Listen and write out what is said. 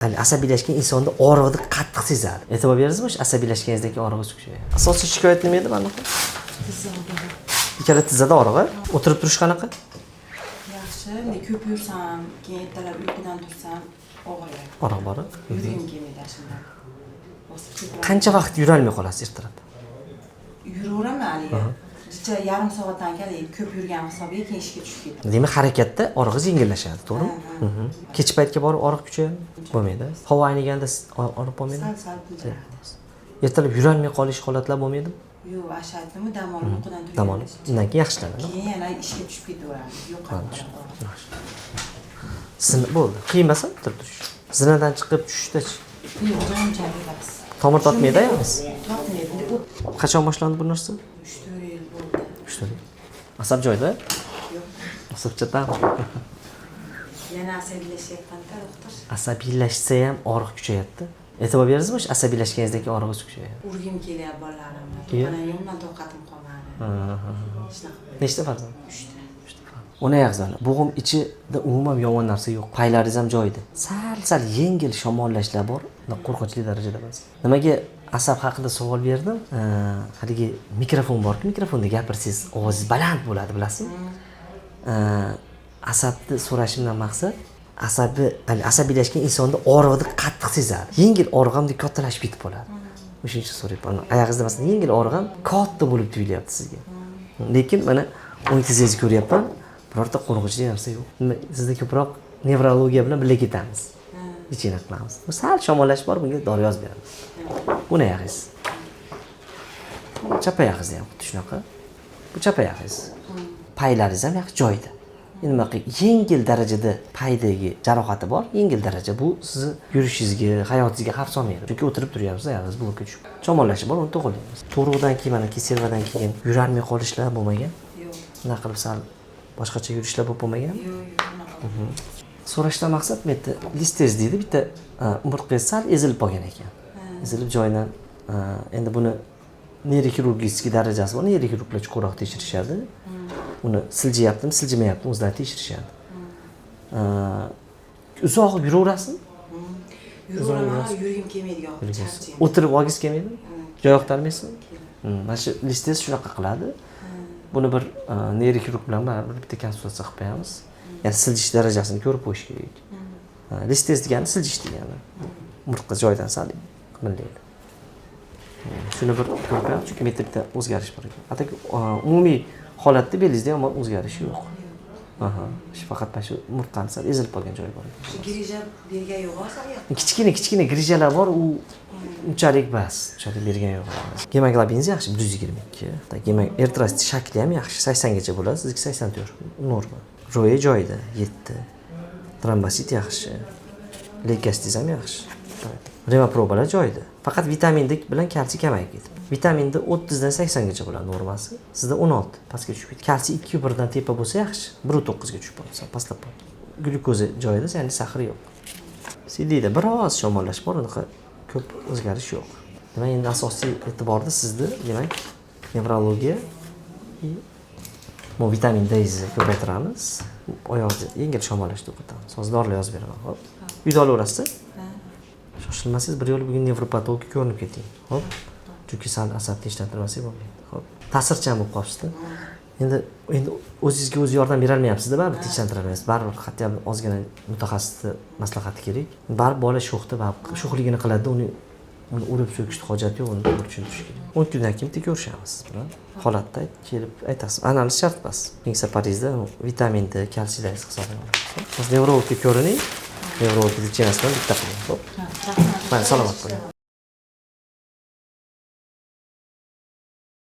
Hani asabiylashgan insonda og'riqni qattiq sezadi. E'tibor berasizmi o'sha asabiylashganingizdagi og'riq kuchayadi. Asosiy shikoyat nima edi mana? Tizza og'rig'i. Ikkala tizzada og'rig'i. O'tirib turish qanaqa? Yaxshi, ko'p yursam, keyin ertalab uyqudan tursam og'riyadi. Og'riq bor. Yurgim kelmaydi shundan. Qancha vaqt yurolmay qolasiz ertalab? Yuraveraman haligi. Yarim soatdan keyin ko'p yurgan hisobiga keyin ishga tushib ketdim. Demak, harakatda og'rig'ingiz yengillashadi, to'g'rimi? Kech paytga borib og'riq kuchayadi? Bo'lmaydi. Havo ayniganda og'riq bo'lmaydi? Sal buziladi. Ertalab yurolmay qolish holatlar bo'lmaydimi? Yo'q, ashadimi, dam olib uyqudan turib. Dam olib. Undan keyin yaxshilanadi. Keyin yana ishga tushib ketaveradi. Yo'q. Siz bo'ldi. Qiyin emasmi turib turish? Zinadan chiqib tushishdachi? Yo'q, jonimchalik emas. Tomir tortmaydi ayolimiz? Tortmaydi. Qachon boshlandi bu narsa? 3-4 yil bo'ldi. 3-4 yil. Asab joyda? Yo'q. Asab chatami? Yana asabiylashyapman-da, doktor. Asabiylashsa ham og'riq kuchayapti. E'tibor berasizmi o'sha asabiylashganingizdagi og'riq kuchayadi? Urgim kelyapti bolalarimni. Mana yo'qman, toqatim qolmadi. Shunaqa. Nechta farzand? 3 ta. Ona yag'zani. Bo'g'im ichida umuman yomon narsa yo'q. Paylaringiz ham joyida. Sal yengil shamollashlar bor. Qo'rqinchli darajada emas. Nimaga asab haqida savol berdim? Haligi mikrofon bor-ku, mikrofonda gapirsangiz ovozingiz baland bo'ladi, bilasizmi? Asabni so'rashimdan maqsad asabiylashgan insonda og'riqni qattiq sezadi. Yengil og'riq ham kattalashib ketib qoladi. O'shuning uchun so'rayapman. Oyog'ingizda masalan yengil og'riq ham katta bo'lib tuyulyapti sizga. Lekin mana o'ng tizingizni ko'ryapman. Birorta qo'rqinchli narsa yo'q. Sizda ko'proq nevrologiya bilan birga ketamiz. Ichini qilamiz. Sal shamollash bor, bunga dori yozib beramiz. Buni oyog'ingiz. Chap oyog'ingiz ham xuddi shunaqa. Bu chap oyog'ingiz. Paylaringiz ham yaxshi joyida. Nima yengil darajada paydagi jarohati bor, yengil daraja. Bu sizni yurishingizga, hayotingizga xavf solmaydi. Chunki o'tirib turyapsiz, oyog'ingiz blokka tushib. Shamollashi bor, uni to'g'rilaymiz. To'g'ridan keyin mana kesilvadan keyin yurolmay qolishlar bo'lmagan. Yo'q. Nima qilib sal boshqacha yurishlar bo'lib bo'lmagan? Yo'q. So'rashdan maqsad bu yerda listes deydi, bitta umurtqangiz sal ezilib qolgan ekan. Ezilib joyidan endi buni neyrokirurgik darajasi bor, neyrokirurglar chuqurroq tekshirishadi. Uni siljiyaptimi, siljimayaptimi o'zlari tekshirishadi. Uzoq yuraverasizmi? Yuraman, yurgim kelmaydigan charchayman. O'tirib olgingiz kelmaydimi? Joy yoqtirmaysizmi? Mana shu listes shunaqa qiladi. Buni bir neyrokirurg bilan baribir bitta konsultatsiya qilib qo'yamiz. Ya'ni siljish darajasini ko'rib qo'yish kerak. Listes degani siljish degani. Umurtqa joyidan sal qimillaydi. Shuni bir ko'rib qo'yamiz, chunki bitta o'zgarish bor ekan. Hatto umumiy holatda belingizda ham o'zgarish yo'q. Shu faqat mana shu umurtqani sal ezilib qolgan joyi bor. Shu grija bergan yo'q, Kichkina grijalar bor, u unchalik bas, unchalik bergan yo'q. Gemoglobiningiz yaxshi, 122. Eritrosit shakli ham yaxshi, 80 gacha bo'ladi, sizniki 84. Norma. Ro'yi joyida, 7. Trombosit yaxshi. Leykositingiz ham yaxshi. Remoprobalar joyida. Faqat vitamin D bilan kalsiy kamayib ketdi. Vitamin D 30 dan 80 gacha bo'ladi normasi. Sizda 16 pastga tushib ketdi. Kalsiy 2 dan tepa bo'lsa yaxshi, 1.9 ga tushib qolsa pastlab qoldi. Glyukoza joyida, ya'ni saxar yo'q. Sidida biroz shamollash bor, unaqa ko'p o'zgarish yo'q. Demak, endi asosiy e'tiborda sizda, demak, nevrologiya va vitamin D ni ko'paytiramiz. Oyoqni yengil shamollashni to'xtatamiz. Hozir dorilar yozib beraman, xo'p. Uyda olaverasiz. Shoshilmasangiz bir yo'l bugun nevropatologga ko'rinib keting. Xo'p. Chunki sal asabni ishlattirmasak bo'lmaydi. Xo'p. Ta'sirchan bo'lib qolibsiz-da. Endi o'zingizga o'zi yordam bera olmayapsiz-da, baribir tinchlantirib olmaysiz. Baribir hatto ozgina mutaxassisning maslahati kerak. Baribir bola sho'xda, sho'xligini qiladi, uni urib so'kishni hojati yo'q, uni tushuntirish kerak. 10 kundan keyin bitta ko'rishamiz bilan. Holatda kelib aytasiz. Analiz shart emas. Eng safaringizda vitamin D, kalsiylaringiz hisoblanadi. Siz nevrologga ko'rining. Nevrolog litsenziyasi bilan bitta qiling. Xo'p. Mana salomat bo'ling.